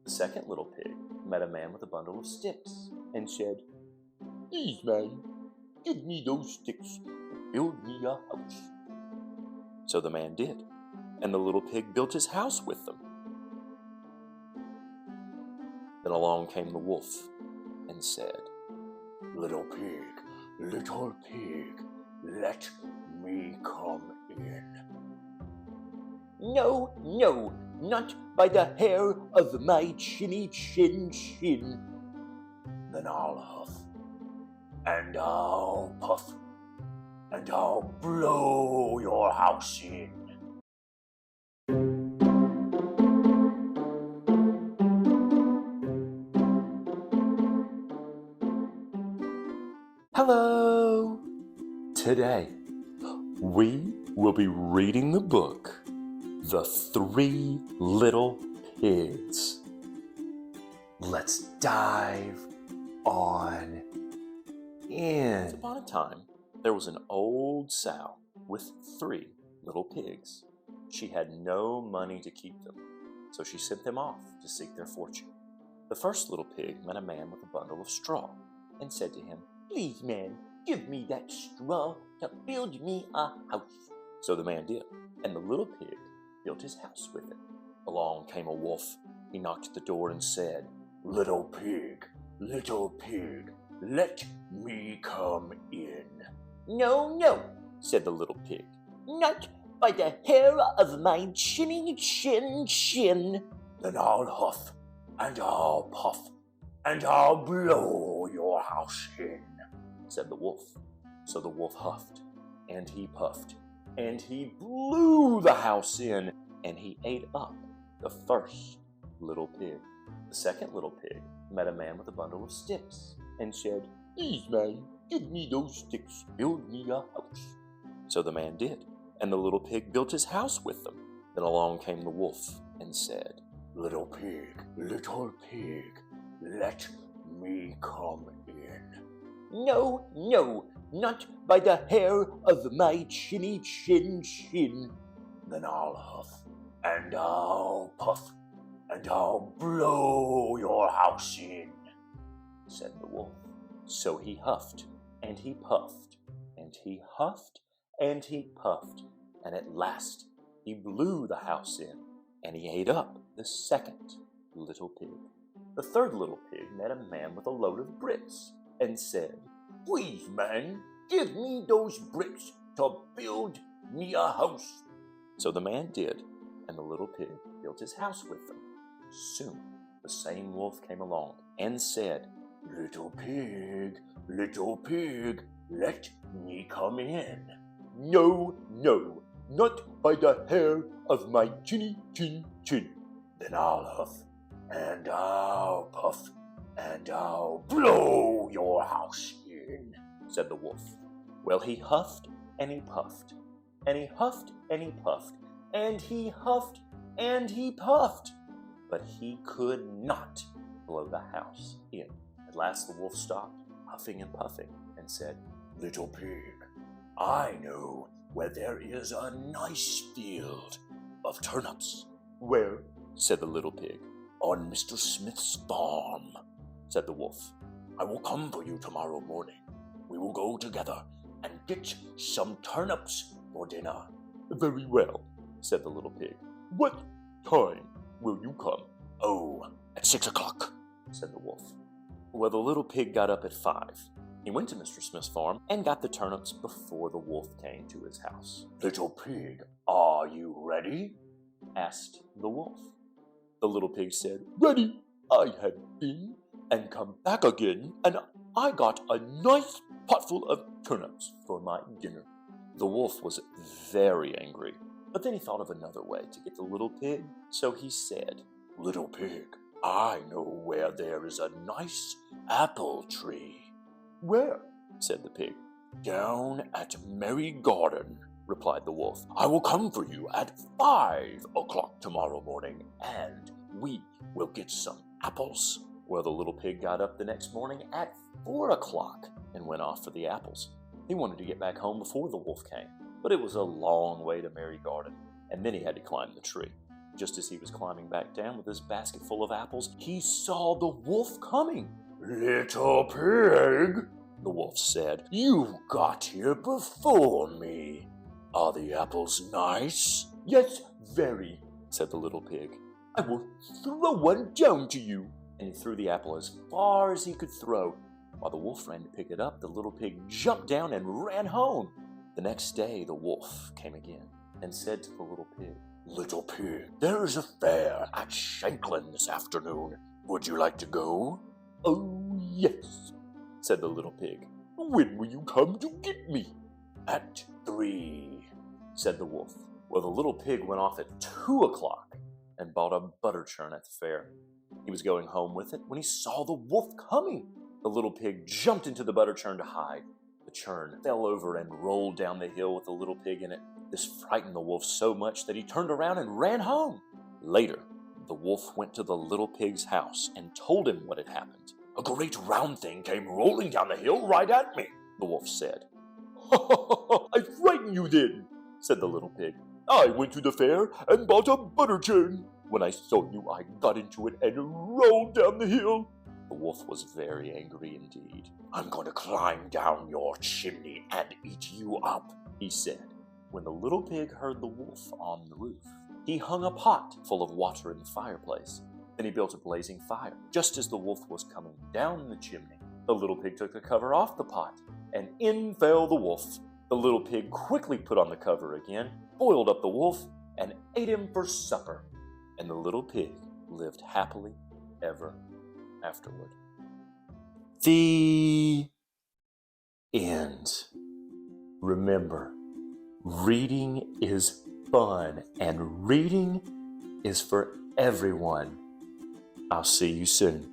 The second little pig met a man with a bundle of sticks and said, "Please, man, give me those sticks and build me a house." So the man did, and the little pig built his house with them. Then along came the wolf and said, "Little pig, let me come in." "No, no, not by the hair of my chinny chin chin." "Then I'll huff, and I'll puff, and I'll blow your house in." Hello! Today, we will be reading the book, The 3 Little Pigs. Let's dive on in. Once upon a time, there was an old sow with 3 little pigs. She had no money to keep them, so she sent them off to seek their fortune. The first little pig met a man with a bundle of straw and said to him, "Please, man, give me that straw to build me a house." So the man did, and the little pig built his house with it. Along came a wolf. He knocked at the door and said, little pig, let me come in." "No, no," said the little pig, "not by the hair of my chinny chin chin." "Then I'll huff, and I'll puff, and I'll blow your house in," said the wolf. So the wolf huffed, and he puffed, and he blew the house in, and he ate up the first little pig. The second little pig met a man with a bundle of sticks and said, "Please, man, give me those sticks, build me a house." So the man did, and the little pig built his house with them. Then along came the wolf and said, little pig, let me come in." "No, no, not by the hair of my chinny chin chin." "Then I'll huff, and I'll puff, and I'll blow your house in," said the wolf. So he huffed, and he puffed, and he huffed, and he puffed, and at last he blew the house in, and he ate up the second little pig. The third little pig met a man with a load of bricks and said, "Please, man, give me those bricks to build me a house." So the man did, and the little pig built his house with them. Soon the same wolf came along and said, little pig, let me come in." "No, no, not by the hair of my chinny chin chin." "Then I'll huff, and I'll puff, and I'll blow your house in," said the wolf. Well, he huffed, and he puffed, and he huffed, and he puffed, and he huffed, and he puffed, but he could not blow the house in. At last the wolf stopped, huffing and puffing, and said, "Little pig, I know where there is a nice field of turnips." "Where?" said the little pig. "On Mr. Smith's farm," said the wolf. "I will come for you tomorrow morning. We will go together and get some turnips for dinner." "Very well," said the little pig. "What time will you come?" "Oh, at 6 o'clock, said the wolf. Well, the little pig got up at 5. He went to Mr. Smith's farm and got the turnips before the wolf came to his house. "Little pig, are you ready?" asked the wolf. The little pig said, "Ready. I had been and come back again, and I got a nice potful of turnips for my dinner." The wolf was very angry, but then he thought of another way to get the little pig, so he said, "Little pig, I know where there is a nice apple tree." "Where?" said the pig. "Down at Merry Garden," replied the wolf. "I will come for you at 5 o'clock tomorrow morning, and we will get some apples." Well, the little pig got up the next morning at 4 o'clock and went off for the apples. He wanted to get back home before the wolf came, but it was a long way to Merry Garden, and then he had to climb the tree. Just as he was climbing back down with his basket full of apples, he saw the wolf coming. "Little pig," the wolf said, "you got here before me. Are the apples nice?" "Yes, very," said the little pig. "I will throw one down to you." And he threw the apple as far as he could throw. While the wolf ran to pick it up, the little pig jumped down and ran home. The next day, the wolf came again and said to the little pig, "Little pig, there is a fair at Shanklin this afternoon. Would you like to go?" "Oh, yes," said the little pig. "When will you come to get me?" "At 3, said the wolf. Well, the little pig went off at 2 o'clock and bought a butter churn at the fair. He was going home with it when he saw the wolf coming. The little pig jumped into the butter churn to hide. The churn fell over and rolled down the hill with the little pig in it. This frightened the wolf so much that he turned around and ran home. Later, the wolf went to the little pig's house and told him what had happened. "A great round thing came rolling down the hill right at me," the wolf said. "Ha ha ha! I frightened you then," said the little pig. "I went to the fair and bought a butter churn. When I saw you, I got into it and rolled down the hill." The wolf was very angry indeed. "I'm going to climb down your chimney and eat you up," he said. When the little pig heard the wolf on the roof, he hung a pot full of water in the fireplace. Then he built a blazing fire. Just as the wolf was coming down the chimney, the little pig took the cover off the pot, and in fell the wolf. The little pig quickly put on the cover again, boiled up the wolf, and ate him for supper. And the little pig lived happily ever afterward. The end. Remember, reading is fun, and reading is for everyone. I'll see you soon.